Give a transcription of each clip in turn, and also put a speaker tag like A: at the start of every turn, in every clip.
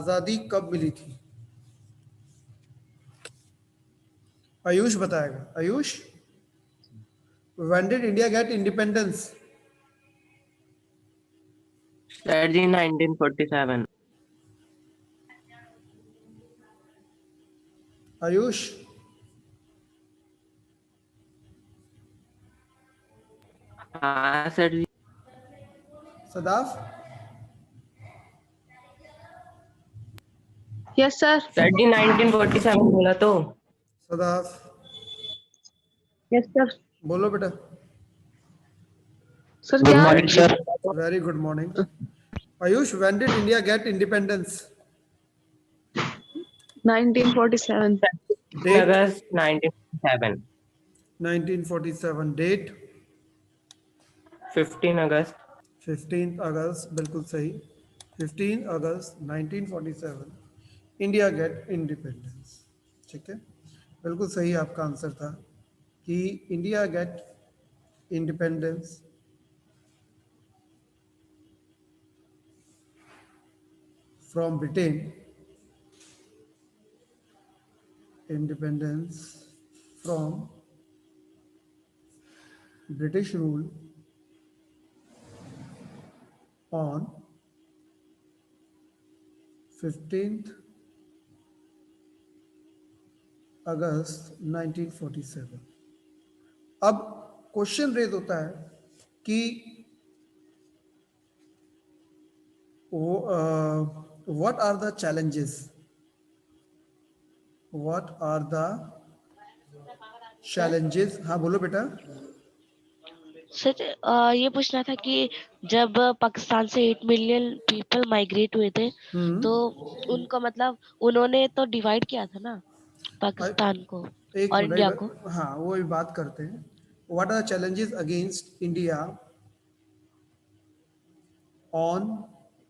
A: आजादी कब मिली थी? आयुष बताएगा। Ayush, when did India get independence?
B: Sir ji 1947।
A: Ayush,
B: हाँ sir ji.
A: Sadaf,
C: yes sir.
B: Sir ji 1947 बोला तो।
A: Sadaf
C: yes sir.
A: बोलो बेटा।
C: सर
D: गुड
C: क्या?
D: Morning sir.
A: Very good morning. Ayush, when did India get independence?
C: 1947।
B: 15
A: date?
B: अगस्त 1947।
A: 1947। डेट?
B: 15 अगस्त।
A: 15 अगस्त, बिल्कुल सही। 15 अगस्त 1947 इंडिया गेट इंडिपेंडेंस। ठीक है, बिल्कुल सही आपका आंसर था कि India get independence from Britain, independence from British rule on 15th August 1947। अब क्वेश्चन रेज होता है कि what are the challenges, what are the challenges. हाँ बोलो बेटा।
E: सर ये पूछना था कि जब पाकिस्तान से 8 मिलियन पीपल माइग्रेट हुए थे तो उनको मतलब उन्होंने तो डिवाइड किया था ना पाकिस्तान को
A: एक
E: और इंडिया को।
A: मिनट, हाँ वो भी बात करते हैं। What are the challenges against India on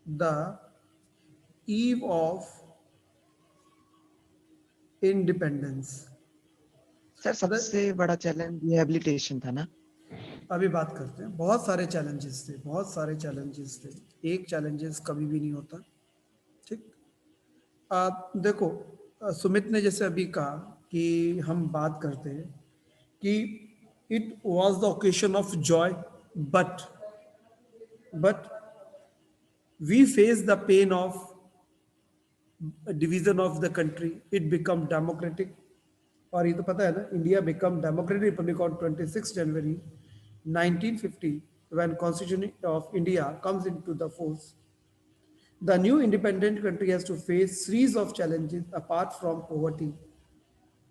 A: the eve of independence.
D: Sir सबसे बड़ा चैलेंज रिहेबिलिटेशन था ना।
A: अभी बात करते हैं। बहुत सारे चैलेंजेस थे, बहुत सारे चैलेंजेस थे, एक चैलेंजेस कभी भी नहीं होता। ठीक, आप देखो, सुमित ने जैसे अभी कहा कि हम बात करते हैं कि it was the occasion of joy, but but we face the pain of division of the country, it become democratic. और ये तो पता है ना, India become democratic republic on 26 January 1950 when constitution of India comes into the force. The new independent country has to face series of challenges apart from poverty,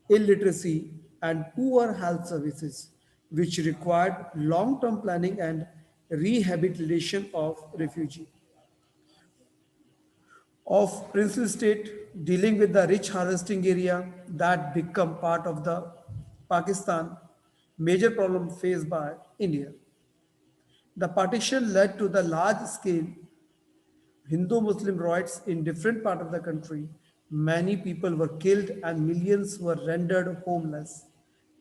A: illiteracy and poor health services, which required long-term planning and rehabilitation of refugee of Princess State, dealing with the rich harvesting area that become part of the Pakistan, major problem faced by India. The partition led to the large-scale Hindu-Muslim riots in different parts of the country. Many people were killed and millions were rendered homeless.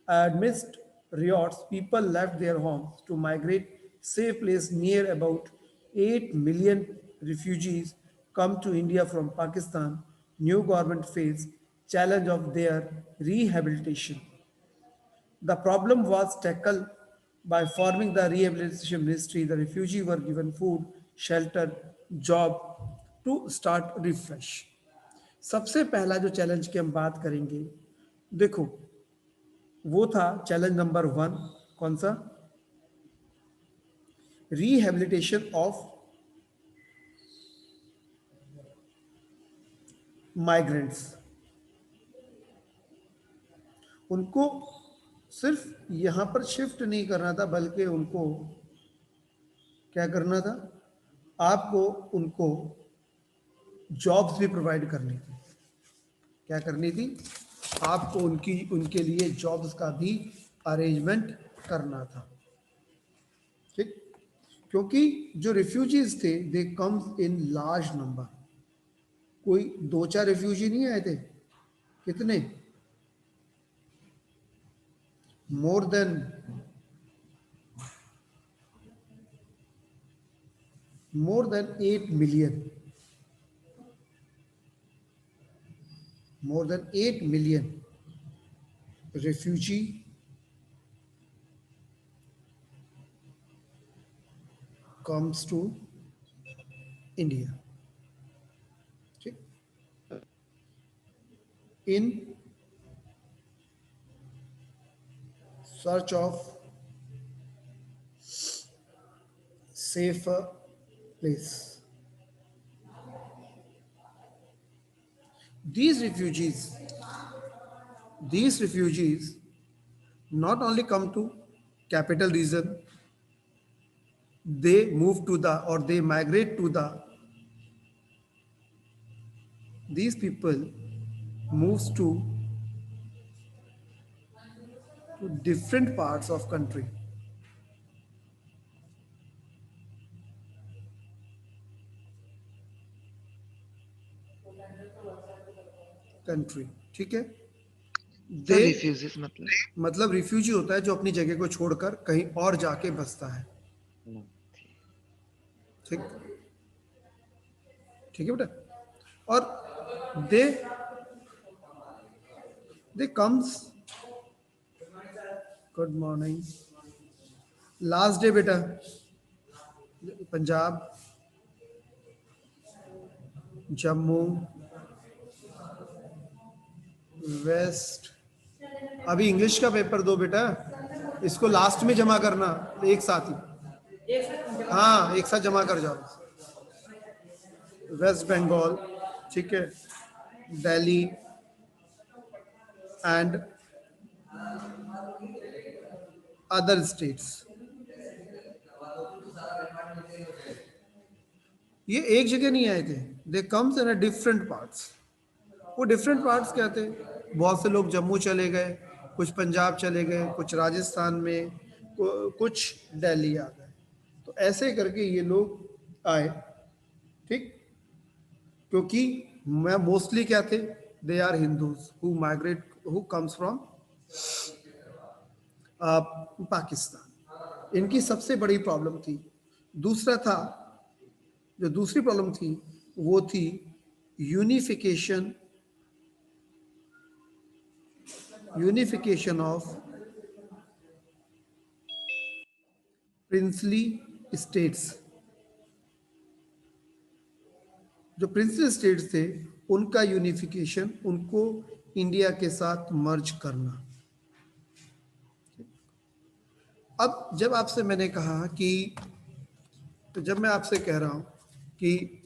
A: Amidst riots, people left their homes to migrate safe place near about 8 million refugees come to India from Pakistan. New government faced challenge of their rehabilitation. The problem was tackled by forming the Rehabilitation Ministry. The refugees were given food, shelter, job to start refresh. सबसे पहला जो challenge की हम बात करेंगे, देखो वो था चैलेंज नंबर 1। कौन सा? Rehabilitation of migrants. उनको सिर्फ यहां पर शिफ्ट नहीं करना था, बल्कि उनको क्या करना था? आपको उनको जॉब्स भी प्रोवाइड करनी थी। क्या करनी थी? आपको उनके लिए जॉब्स का भी अरेंजमेंट करना था। ठीक, क्योंकि जो रिफ्यूजीज थे they comes in large number. कोई 2-4 रिफ्यूजी नहीं आए थे, कितने? More than 8 million. more than 8 million refugee comes to India. Okay. In search of safer place. These refugees, these refugees not only come to capital region, they move to the or they migrate to the these people moves to different parts of country. ठीक है.
D: Sir
A: दे
D: refugees मतलब
A: मतलब refugee होता है जो अपनी जगह को छोड़कर कहीं और जाके बसता है. ठीक ठीक है बेटा. और they comes. Good morning. Last day बेटा पंजाब, जम्मू, वेस्ट. अभी इंग्लिश का पेपर दो बेटा, इसको लास्ट में जमा करना एक साथ ही. हाँ एक साथ जमा कर जाओ. वेस्ट बंगाल, ठीक है, दिल्ली एंड अदर स्टेट्स. ये एक जगह नहीं आए थे. They comes in a different parts. वो डिफरेंट पार्ट्स क्या थे? बहुत से लोग जम्मू चले गए, कुछ पंजाब चले गए, कुछ राजस्थान में, कुछ दिल्ली आ गए. तो ऐसे करके ये लोग आए. ठीक. क्योंकि मैं मोस्टली क्या थे? They are Hindus who migrate who comes from Pakistan. इनकी सबसे बड़ी प्रॉब्लम थी. दूसरा था, जो दूसरी प्रॉब्लम थी वो थी यूनिफिकेशन ऑफ प्रिंसली स्टेट्स. जो प्रिंसली स्टेट्स थे उनका यूनिफिकेशन, उनको इंडिया के साथ मर्ज करना. अब जब आपसे मैंने कहा कि, तो जब मैं आपसे कह रहा हूं कि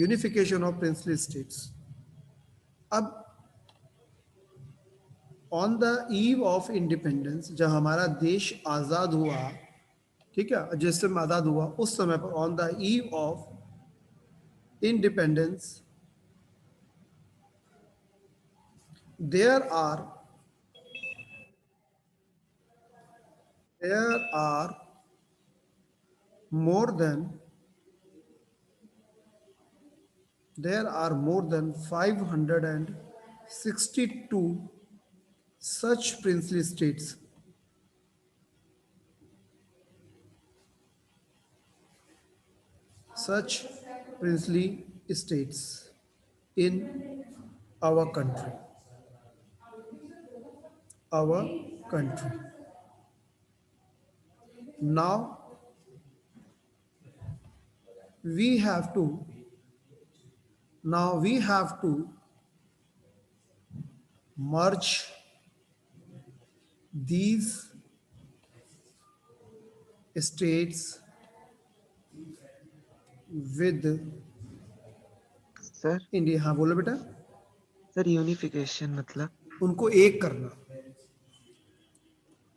A: यूनिफिकेशन ऑफ प्रिंसली स्टेट्स, अब on the eve of independence, जब हमारा देश आज़ाद हुआ, ठीक है, जिस समय आज़ाद हुआ उस समय पर on the eve of independence there are more than 562 such princely states. Such princely states in our country. Now we have to merge these states with
D: sir
A: India. हाँ बोलो बेटा.
D: सर यूनिफिकेशन मतलब
A: उनको एक करना.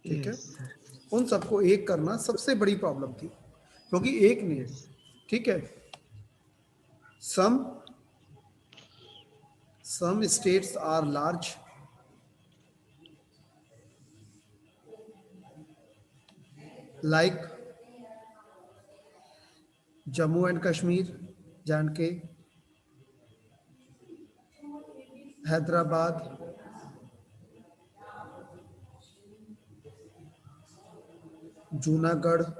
A: ठीक है.
D: यस सर
A: उन सबको एक करना सबसे बड़ी प्रॉब्लम थी, क्योंकि एक नहीं. ठीक है. some states are large, like Jammu and Kashmir, J&K, Hyderabad, Junagadh,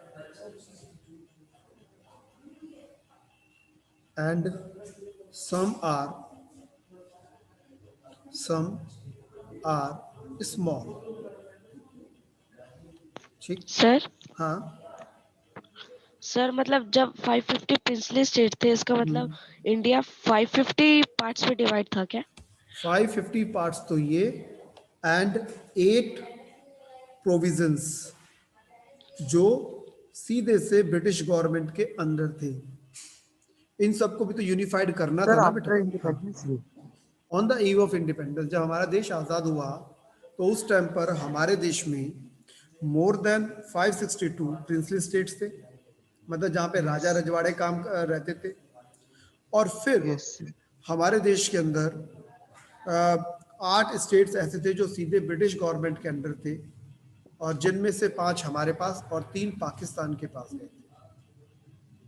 A: and some are some are small. ठीक,
E: सर
A: हाँ,
E: सर मतलब जब 550 प्रिंसली स्टेट थे इसका मतलब इंडिया 550 पार्ट्स में डिवाइड था क्या?
A: 550 पार्ट्स तो ये एंड 8 प्रोविजंस जो सीधे से ब्रिटिश गवर्नमेंट के अंदर थे। इन सबको भी तो यूनिफाइड करना था
D: सर
A: ना
D: आफ्टर
A: बेटा।
D: Independence
A: on the eve of independence, जब हमारा देश आज़ाद हुआ तो उस टाइम पर हमारे देश में मोर देन 562 प्रिंसली स्टेट्स थे, मतलब जहाँ पे राजा रजवाड़े रहते थे। और फिर
D: यस
A: हमारे देश के अंदर 8 स्टेट्स ऐसे थे जो सीधे ब्रिटिश गवर्नमेंट के अंडर थे, और जिनमें से 5 हमारे पास और 3 पाकिस्तान के पास गए थे।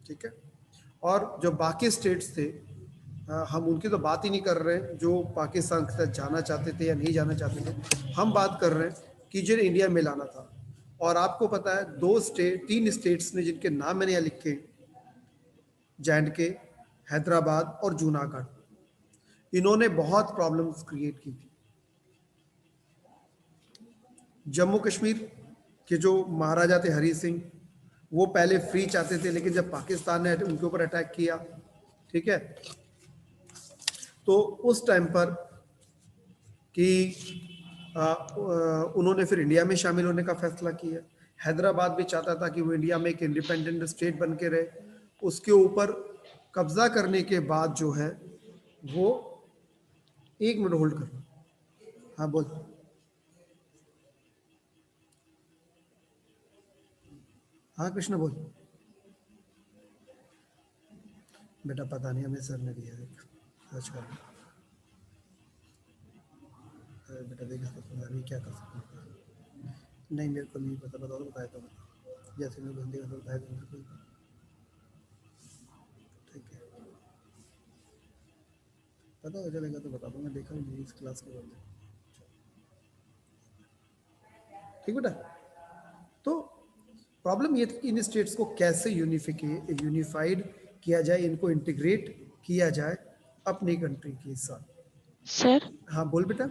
A: ठीक है, और जो बाकी स्टेट्स थे हम उनकी तो बात ही नहीं कर रहे हैं, जो पाकिस्तान के साथ जाना चाहते थे या नहीं जाना चाहते थे। हम बात कर रहे हैं कि जिन्हें इंडिया में लाना था। और आपको पता है 3 स्टेट्स ने जिनके नाम मैंने यहाँ लिखे, J&K, हैदराबाद और जूनागढ़, इन्होंने बहुत प्रॉब्लम्स क्रिएट की थी। जम्मू कश्मीर के जो महाराजा थे हरी सिंह, वो पहले फ्री चाहते थे, लेकिन जब पाकिस्तान ने उनके ऊपर अटैक किया, ठीक है, तो उस टाइम पर कि उन्होंने फिर इंडिया में शामिल होने का फैसला किया। हैदराबाद भी चाहता था कि वो इंडिया में एक इंडिपेंडेंट स्टेट बन के रहे। उसके ऊपर कब्जा करने के बाद जो है वो, 1 मिनट होल्ड करना, हाँ बोल। हाँ कृष्ण बोल। बेटा पता नहीं, हमें सर ने दिया है, सर्च कर। बेटा देखा तो पता नहीं क्या कर सकते हैं। नहीं मेरे को नहीं पता, बताओ तो बताया तो बता। जैसे मैं बंदी का तो बताया तो मेरे को, ठीक है, पता हो चलेगा तो बता दूंगा, देखा नहीं इस क्लास के बाद। ठीक बेटा, तो प्रॉब्लम ये थी कि इन स्टेट्स को कैसे यूनिफाइड किया जाए, इनको इंटीग्रेट किया जाए अपनी कंट्री के साथ।
E: सर
A: हाँ बोल बेटा।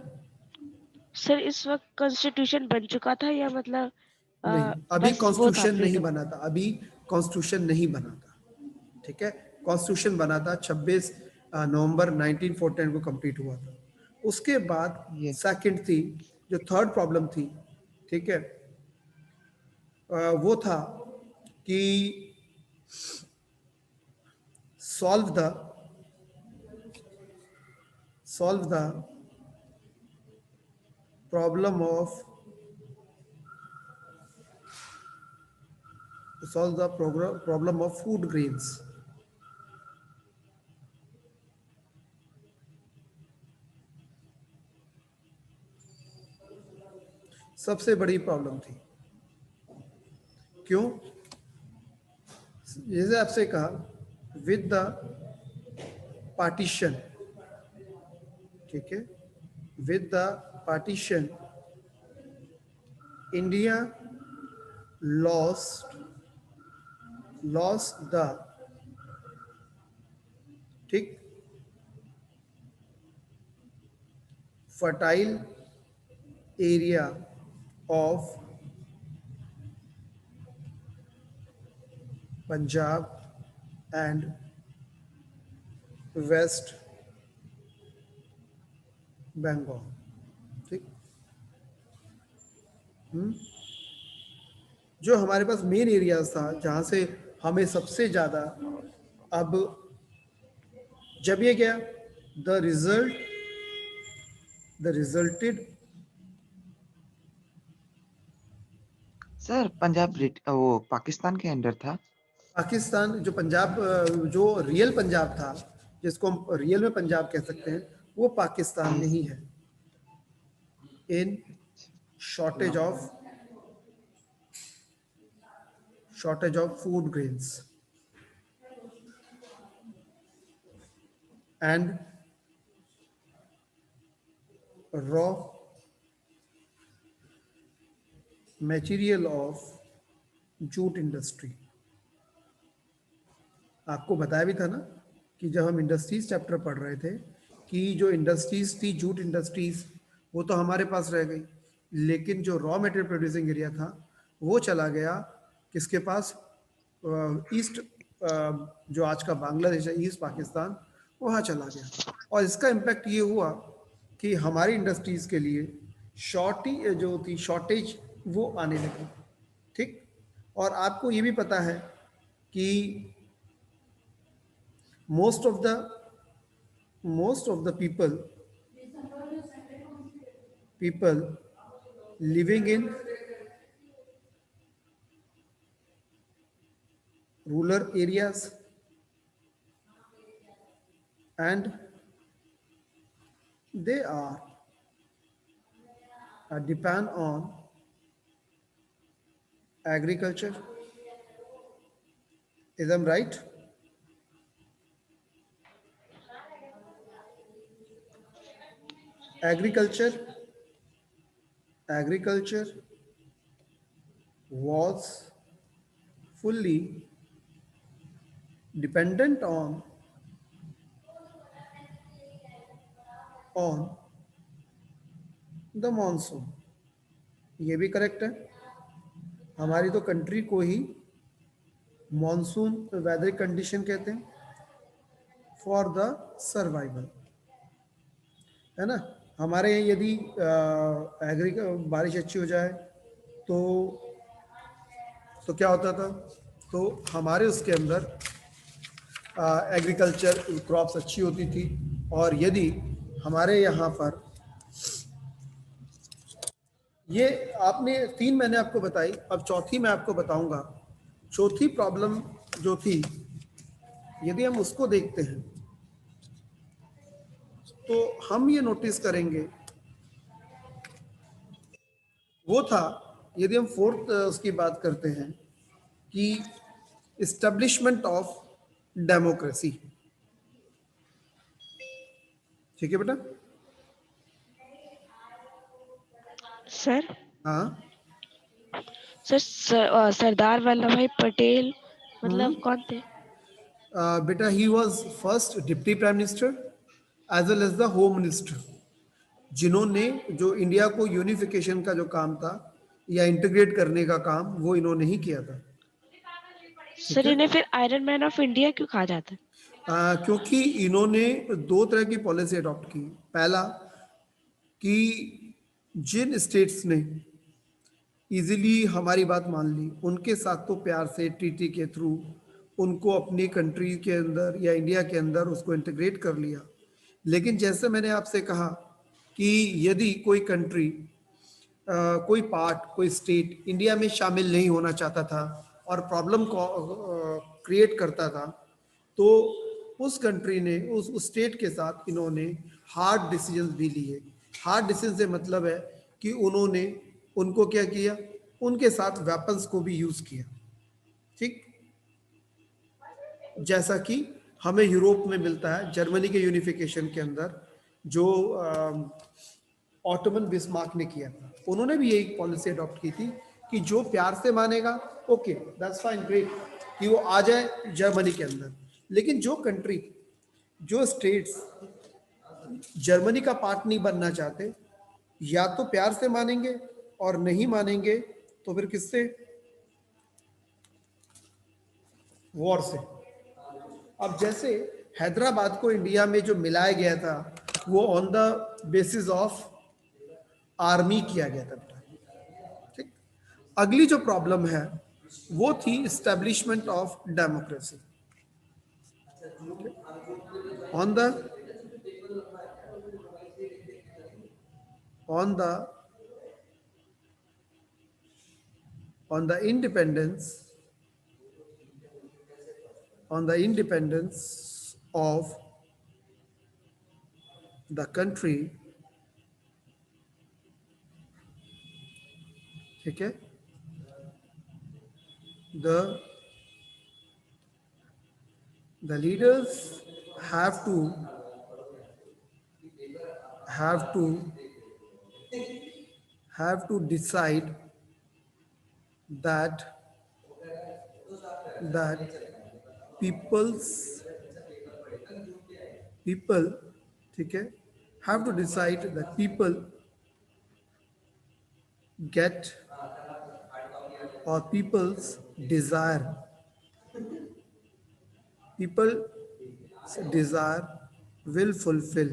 E: सर इस वक्त कॉन्स्टिट्यूशन बन चुका था या मतलब
A: नहीं, अभी
E: बस वो था
A: कॉन्स्टिट्यूशन नहीं
E: फ्रीडम?
A: बना था, अभी कॉन्स्टिट्यूशन नहीं बना था। ठीक है, कॉन्स्टिट्यूशन बना था 26 नवंबर 1949 को कंप्लीट हुआ था। उसके बाद
D: यस
A: सेकंड थी, जो थर्ड प्रॉब्लम थी, ठीक है, वो था कि solve the problem of food grains. सबसे बड़ी प्रॉब्लम थी। क्यों? जैसे आपसे कहा, विद द पार्टीशन, ठीक है, with the partition India lost the, ठीक, fertile area of Punjab and West Bengal। ठीक, जो हमारे पास मेन एरियाज था जहाँ से हमें सबसे ज़्यादा, अब जब ये गया, द रिजल्टेड,
D: सर पंजाब वो पाकिस्तान के अंडर था।
A: पाकिस्तान, जो पंजाब, जो रियल पंजाब था, जिसको हम रियल में पंजाब कह सकते हैं, वो पाकिस्तान में ही है, in shortage of food grains and raw material of jute industry. आपको बताया भी था ना कि जब हम इंडस्ट्रीज चैप्टर पढ़ रहे थे कि जो इंडस्ट्रीज थी, जूट इंडस्ट्रीज, वो तो हमारे पास रह गई, लेकिन जो रॉ मटेरियल प्रोड्यूसिंग एरिया था वो चला गया किसके पास? ईस्ट, जो आज का बांग्लादेश है, ईस्ट पाकिस्तान, वहाँ चला गया। और इसका इम्पैक्ट ये हुआ कि हमारी इंडस्ट्रीज के लिए शॉर्टेज वो आने लगी। ठीक। और आपको ये भी पता है कि most of the people living in rural areas and they are depend on agriculture. Is that right? Agriculture was fully dependent on the monsoon. ये भी करेक्ट है। हमारी तो कंट्री को ही मॉनसून वेदर कंडीशन कहते हैं फॉर द सर्वाइवल, है ना। हमारे यहाँ यदि बारिश अच्छी हो जाए तो क्या होता था? तो हमारे उसके अंदर एग्रीकल्चर क्रॉप्स अच्छी होती थी। और यदि हमारे यहाँ पर ये आपने 3 मैंने आपको बताई, अब चौथी मैं आपको बताऊंगा। चौथी प्रॉब्लम जो थी, यदि हम उसको देखते हैं तो हम ये नोटिस करेंगे, वो था, यदि हम फोर्थ उसकी बात करते हैं कि इस्टेब्लिशमेंट ऑफ डेमोक्रेसी। ठीक है बेटा?
C: सर
E: हाँ।
C: सर सरदार वल्लभ भाई पटेल मतलब कौन थे?
A: बेटा, he was first deputy prime minister as well as the home minister, जिन्होंने जो इंडिया को यूनिफिकेशन का जो काम था या इंटीग्रेट करने का काम, वो इन्होंने ही किया था।
C: सर इन्हें फिर आयरन मैन ऑफ इंडिया क्यों कहा जाता है?
A: क्योंकि इन्होंने 2 तरह की पॉलिसी अडॉप्ट की। पहला कि जिन स्टेट्स ने इजीली हमारी बात मान ली, उनके साथ तो प्यार से ट्रीटी के थ्रू उनको अपनी कंट्री के अंदर या इंडिया के अंदर उसको इंटीग्रेट कर लिया। लेकिन जैसे मैंने आपसे कहा कि यदि कोई कंट्री, कोई पार्ट, कोई स्टेट इंडिया में शामिल नहीं होना चाहता था और प्रॉब्लम को क्रिएट करता था, तो उस कंट्री ने उस स्टेट के साथ इन्होंने हार्ड डिसीजंस भी लिए। हार्ड डिसीजन से मतलब है कि उन्होंने उनको क्या किया, उनके साथ वेपन्स को भी यूज किया। ठीक, जैसा कि हमें यूरोप में मिलता है, जर्मनी के यूनिफिकेशन के अंदर जो ऑटोमन बिस्मार्क ने किया था, उन्होंने भी यही पॉलिसी अडॉप्ट की थी कि जो प्यार से मानेगा, ओके दैट्स फाइन, ग्रेट, कि वो आ जाए जर्मनी के अंदर। लेकिन जो कंट्री, जो स्टेट्स जर्मनी का पार्ट नहीं बनना चाहते, या तो प्यार से मानेंगे और नहीं मानेंगे तो फिर किससे? वॉर से। अब जैसे हैदराबाद को इंडिया में जो मिलाया गया था, वो on the basis of army किया गया था बेटा। ठीक। अगली जो प्रॉब्लम है वो थी establishment of democracy on the on the independence of the country. ठीक है, the leaders have to decide that people, ठीक है, have to decide that people get or people's desire, people's desire will fulfill,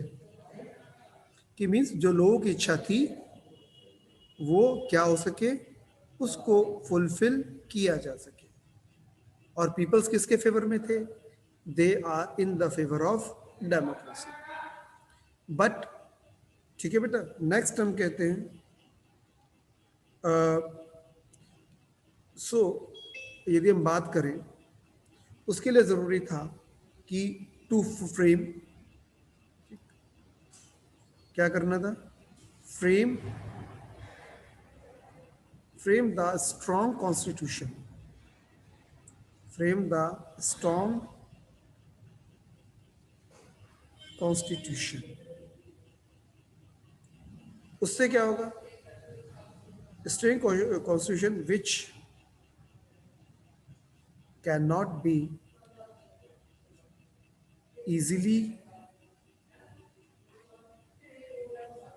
A: कि means जो लोगों की इच्छा थी वो क्या हो सके, उसको फुलफिल किया जा सके। और पीपल्स किसके फेवर में थे? They are in the favour of democracy. But ठीक है बेटा, नेक्स्ट हम कहते हैं सो यदि हम बात करें, उसके लिए ज़रूरी था कि टू फ्रेम, क्या करना था? Frame the strong constitution, frame the strong constitution. उससे क्या होगा? Strong constitution which can not be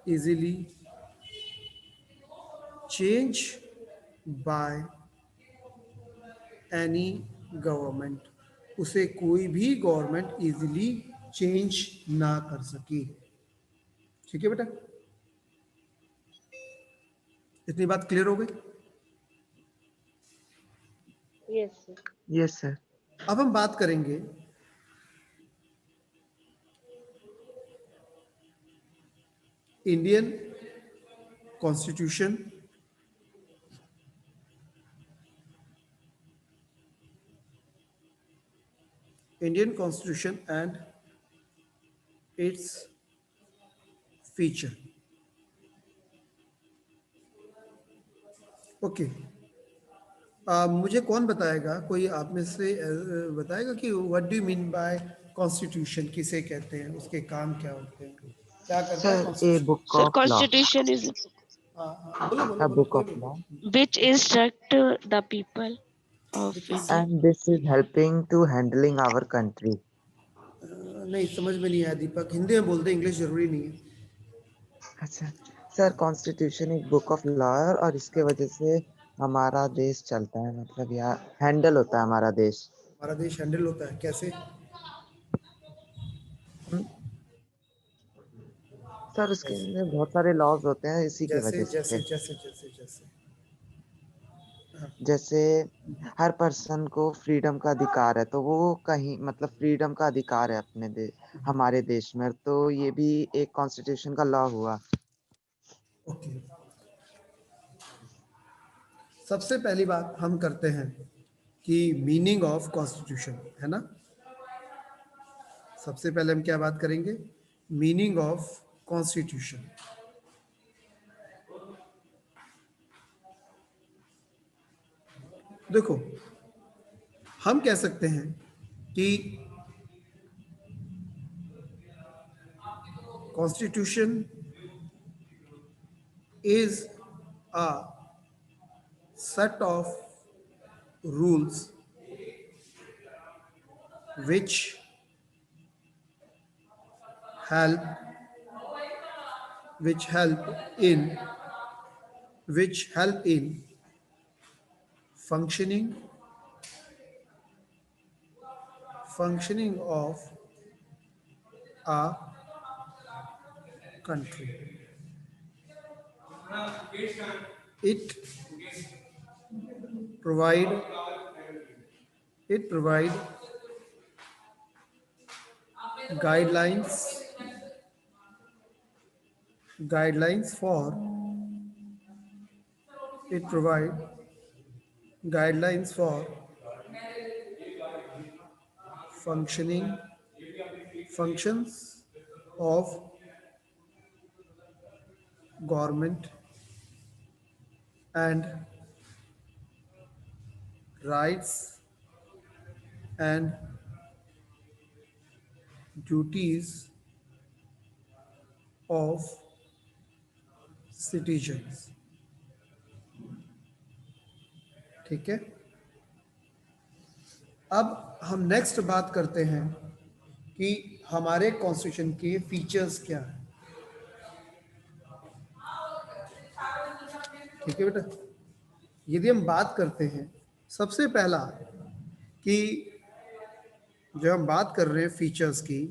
A: easily change by any government, उसे कोई भी गवर्नमेंट इजीली चेंज ना कर सके। ठीक है बेटा, इतनी बात क्लियर हो गई?
D: Yes sir.
A: अब हम बात करेंगे Indian constitution, Indian Constitution and its feature. Okay, मुझे कौन बताएगा, कोई आप में से बताएगा कि what do you mean by constitution, किसे कहते हैं, उसके काम क्या होते हैं, क्या करता है
D: sir a
A: constitution?
D: Book
C: Sir,
D: of law,
C: constitution is
A: बोलो बोलो
D: a
A: बोलो,
D: book
A: कोई
D: of
A: भी
D: law,
A: बोलो।
C: which instruct the people of India.
D: and this is helping to handling our country.
A: नहीं समझ में नहीं आया दीपक, हिंदी में बोलते, इंग्लिश जरूरी नहीं है।
D: अच्छा सर, कॉन्स्टिट्यूशन एक बुक ऑफ लॉ है और इसके वजह से हमारा देश चलता है, मतलब या हैंडल होता है हमारा देश।
A: हमारा देश हैंडल होता है कैसे?
D: सर उसके अंदर बहुत सारे लॉज होते हैं इसी की
A: जैसे
D: वजह
A: जैसे
D: से।
A: जैसे जैसे जैसे
D: जैसे हर पर्सन को फ्रीडम का अधिकार है, तो वो कहीं मतलब फ्रीडम का अधिकार है अपने हमारे देश में, तो ये भी एक कॉन्स्टिट्यूशन का लॉ हुआ।
A: ओके, सबसे पहली बात हम करते हैं कि मीनिंग ऑफ कॉन्स्टिट्यूशन है ना। सबसे पहले हम क्या बात करेंगे? Meaning of constitution. देखो, हम कह सकते हैं कि constitution is a set of rules which help in functioning of a country. It provide guidelines for functions of government and rights and duties of citizens। ठीक है, अब हम नेक्स्ट बात करते हैं कि हमारे कॉन्स्टिट्यूशन के फीचर्स क्या है। ठीक है बेटा, यदि हम बात करते हैं सबसे पहला कि जो हम बात कर रहे हैं फीचर्स की,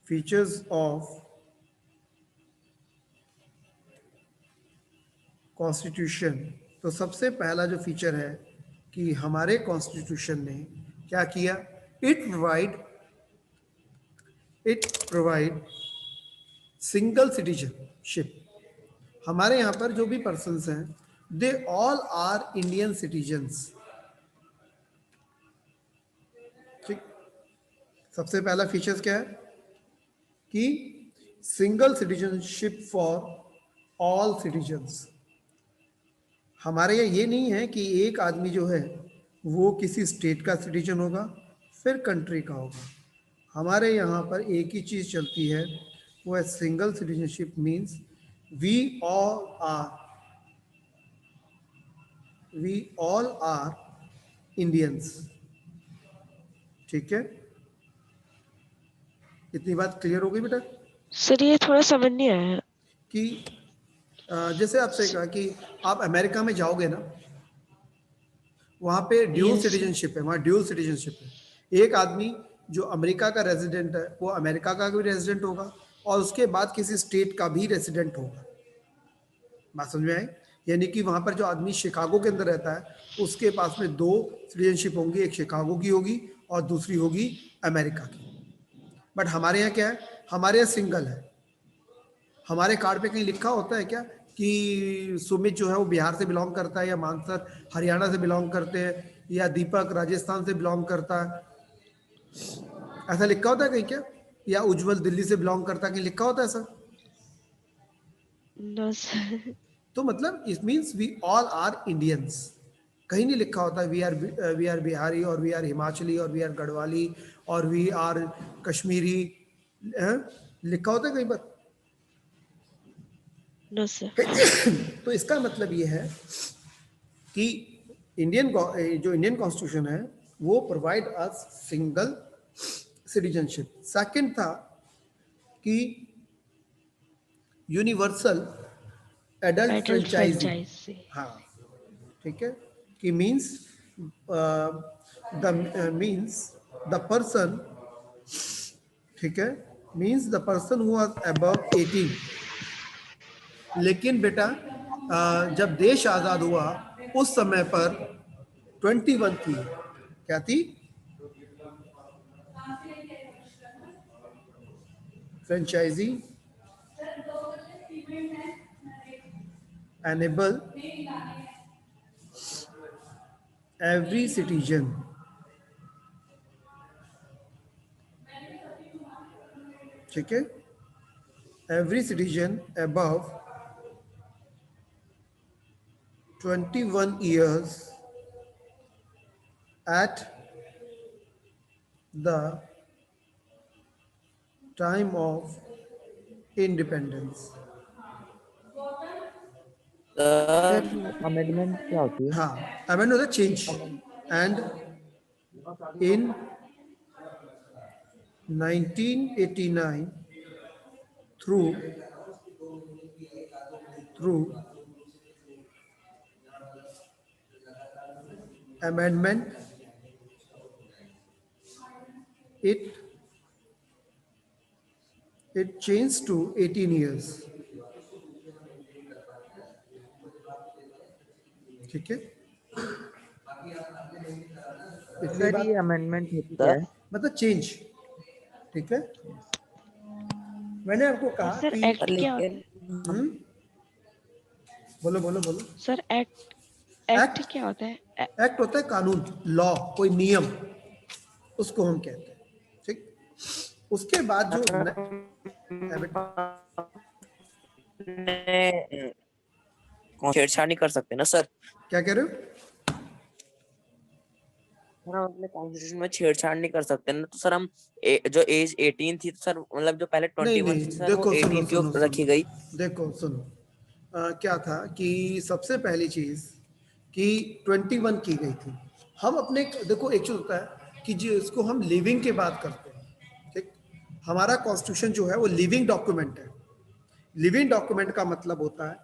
A: फीचर्स ऑफ कॉन्स्टिट्यूशन, तो सबसे पहला जो फीचर है कि हमारे कॉन्स्टिट्यूशन ने क्या किया, इट प्रोवाइड सिंगल सिटीजनशिप। हमारे यहाँ पर जो भी पर्सन्स हैं they all are Indian citizens. ठीक, सबसे पहला फीचर्स क्या है कि single citizenship for all citizens. हमारे यहाँ ये नहीं है कि एक आदमी जो है वो किसी स्टेट का सिटीजन होगा फिर कंट्री का होगा। हमारे यहाँ पर एक ही चीज़ चलती है, वो है single citizenship means we all are Indians. ठीक है, इतनी बात क्लियर हो गई बेटा?
C: सर ये थोड़ा समझ नहीं आया।
A: कि जैसे आपसे कहा कि आप अमेरिका में जाओगे ना, वहाँ पे ड्यूल
C: Yes.
A: सिटीजनशिप है, वहाँ ड्यूल सिटीजनशिप है। एक आदमी जो अमेरिका का रेजिडेंट है वो अमेरिका का भी रेजिडेंट होगा और उसके बाद किसी स्टेट का भी रेजिडेंट होगा। बात समझ में आई? यानी कि वहाँ पर जो आदमी शिकागो के अंदर रहता है उसके पास में दो सिटीजनशिप होंगी, एक शिकागो की होगी और दूसरी होगी अमेरिका की। बट हमारे यहाँ क्या है, हमारे यहाँ सिंगल है। हमारे कार्ड पे कहीं लिखा होता है क्या कि सुमित जो है वो बिहार से बिलोंग करता है, या मानसर हरियाणा से बिलोंग करते हैं, या दीपक राजस्थान से बिलोंग करता है, ऐसा लिखा होता है कहीं क्या? या उज्जवल दिल्ली से बिलोंग करता है, कहीं लिखा होता है ऐसा?
C: No sir.
A: तो मतलब it means we all are Indians. कहीं नहीं लिखा होता वी आर बिहारी और वी आर हिमाचली और वी आर गढ़वाली और वी आर कश्मीरी, लिखा होता है कहीं पर?
C: No sir.
A: तो इसका मतलब ये है कि जो इंडियन कॉन्स्टिट्यूशन है वो provide us single citizenship. Second था कि यूनिवर्सल एडल्ट फ्रेंचाइजी। हाँ, ठीक है, कि मीन्स द पर्सन, ठीक है, means the person who was above 18। लेकिन बेटा जब देश आजाद हुआ उस समय पर 21 थी। क्या थी? फ्रेंचाइजी enable every citizen, ठीक है, every citizen above 21 years at the time of independence।
D: Sir amendment क्या होती है?
A: हाँ, amendment होता है change. And in 1989 through amendment it changed to 18 years। ठीक है, इतनी
D: सर
A: बात
D: ये अमेंडमेंट होती क्या है?
A: मतलब चेंज। ठीक है, मैंने आपको कहा
C: सर
A: कि
C: एक्ट क्या होता है?
A: बोलो बोलो बोलो।
C: सर एक्ट क्या होता है?
A: एक्ट होता है कानून, लॉ, कोई नियम, उसको हम कहते हैं। ठीक, उसके बाद जो
F: छेड़छाड़ नहीं कर सकते ना सर?
A: क्या कह रहे हो?
F: सर हम अपने कॉन्स्टिट्यूशन में छेड़छाड़ नहीं कर सकते ना, तो सर हम जो एज 18 थी, तो सर मतलब जो पहले 21 थी सर
A: देखो
F: वो 18 क्यों रखी गई?
A: देखो सुनो, क्या था कि सबसे पहली चीज कि 21 की गई थी। हम अपने देखो एक चीज होता है कि जिसको हम लिविंग की बात करते हैं, हमारा कॉन्स्टिट्यूशन जो है वो लिविंग डॉक्यूमेंट है। लिविंग डॉक्यूमेंट का मतलब होता है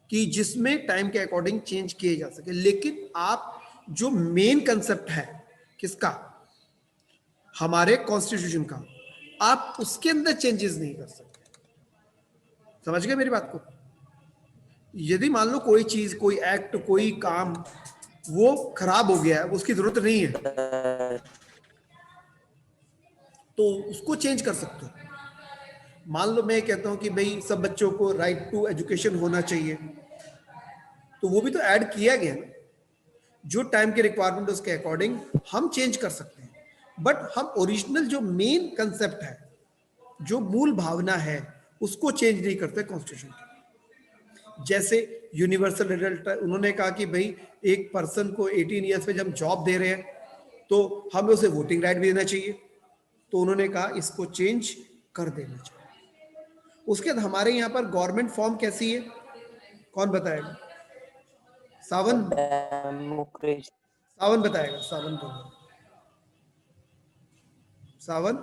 A: कि जिसमें टाइम के अकॉर्डिंग चेंज किए जा सके, लेकिन आप जो मेन कंसेप्ट है किसका, हमारे कॉन्स्टिट्यूशन का, आप उसके अंदर चेंजेस नहीं कर सकते। समझ गए मेरी बात को? यदि मान लो कोई चीज, कोई एक्ट, कोई काम वो खराब हो गया है, उसकी जरूरत नहीं है, तो उसको चेंज कर सकते हो। मान लो मैं कहता हूं कि भाई सब बच्चों को राइट टू एजुकेशन होना चाहिए, तो वो भी तो ऐड किया गया ना, जो टाइम के रिक्वायरमेंट उसके अकॉर्डिंग हम चेंज कर सकते हैं। बट हम ओरिजिनल जो मेन कंसेप्ट है, जो मूल भावना है, उसको चेंज नहीं करते कॉन्स्टिट्यूशन की। जैसे यूनिवर्सल रिजल्ट, उन्होंने कहा कि भाई एक पर्सन को 18 ईयर्स में जब जॉब दे रहे हैं तो हमें उसे वोटिंग राइट भी देना चाहिए, तो उन्होंने कहा इसको चेंज कर देना चाहिए। उसके बाद हमारे यहाँ पर गवर्नमेंट फॉर्म कैसी है, कौन बताएगा? सावन,
F: डेमोक्रेसी।
A: सावन बताएगा, सावन बोलो, सावन,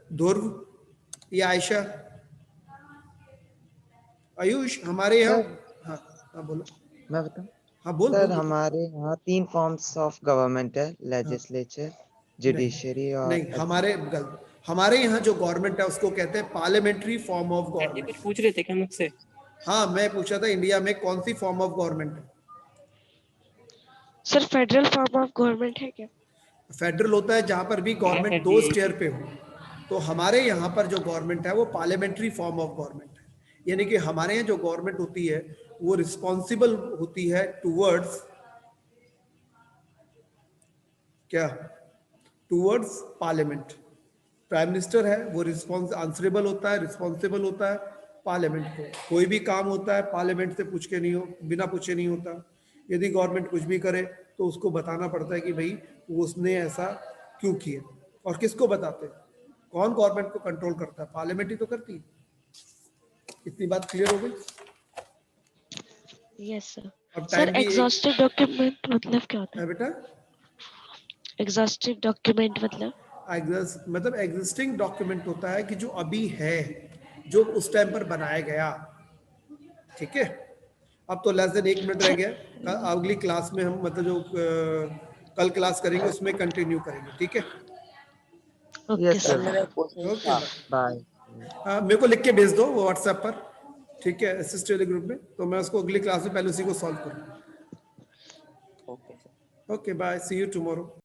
A: ध्रुव या आयशा, आयुष, हमारे यहाँ।
D: सर
A: हाँ हाँ बोलो,
D: मैं बताऊं?
A: हाँ बोल
D: सर
A: बोल।
D: हमारे यहाँ 3 फॉर्म्स ऑफ गवर्नमेंट है, लेजिस्लेचर,
A: नहीं
D: जुडिशरी और
A: नहीं, हमारे गलत, हमारे यहाँ जो गवर्नमेंट है उसको कहते हैं parliamentary form of
B: the
A: government.
B: कुछ पूछ रहे थे क्या मुझसे?
A: हाँ, मैं पूछा था इंडिया में कौन सी फॉर्म ऑफ गवर्नमेंट है?
C: Sir federal form of government है क्या?
A: फेडरल होता है जहां पर भी गवर्नमेंट
B: सर
A: दो
B: जी,
A: स्टेयर पे हो। तो हमारे यहाँ पर जो गवर्नमेंट है वो पार्लियामेंट्री फॉर्म ऑफ गवर्नमेंट है, यानी कि हमारे यहाँ जो गवर्नमेंट होती है वो रिस्पॉन्सिबल होती है टूवर्ड्स क्या, टूवर्ड्स पार्लियामेंट। प्राइम मिनिस्टर है वो आंसरेबल होता है, रिस्पॉन्सिबल होता है पार्लियामेंट को। कोई भी काम होता है पार्लियामेंट से पूछ के नहीं हो, बिना पूछे नहीं होता। यदि गवर्नमेंट कुछ भी करे तो उसको बताना पड़ता है कि भाई उसने ऐसा क्यों किया, और किसको बताते हैं? कौन गवर्नमेंट को कंट्रोल करता है? पार्लियामेंट ही तो करती है। इतनी बात क्लियर हो गई?
C: Yes sir.
A: अब
C: सर
A: टाइम भी
C: एग्जॉस्टिव डॉक्यूमेंट मतलब क्या होता
A: है
C: है?
A: बेटा।
C: एग्जॉस्टिव डॉक्यूमेंट मतलब?
A: मतलब एग्जिस्टिंग डॉक्यूमेंट होता है कि जो अभी है, जो उस टाइम पर बनाया गया। ठीक है, अब तो लेस देन 1 मिनट रह गया। अगली क्लास में हम मतलब जो कल क्लास करेंगे उसमें कंटिन्यू करेंगे। ठीक है,
C: okay
D: yes
F: sir
C: sir.
D: Sir,
F: मेरा क्वेश्चन
A: ओके
F: था।
D: बाय।
A: मेरे को लिख के भेज दो वो व्हाट्सएप पर। ठीक है, असिस्ट वाले ग्रुप में, तो मैं उसको अगली क्लास में पहले उसी को सॉल्व करूँगा।
F: Okay sir.
A: Okay bye, see you tomorrow.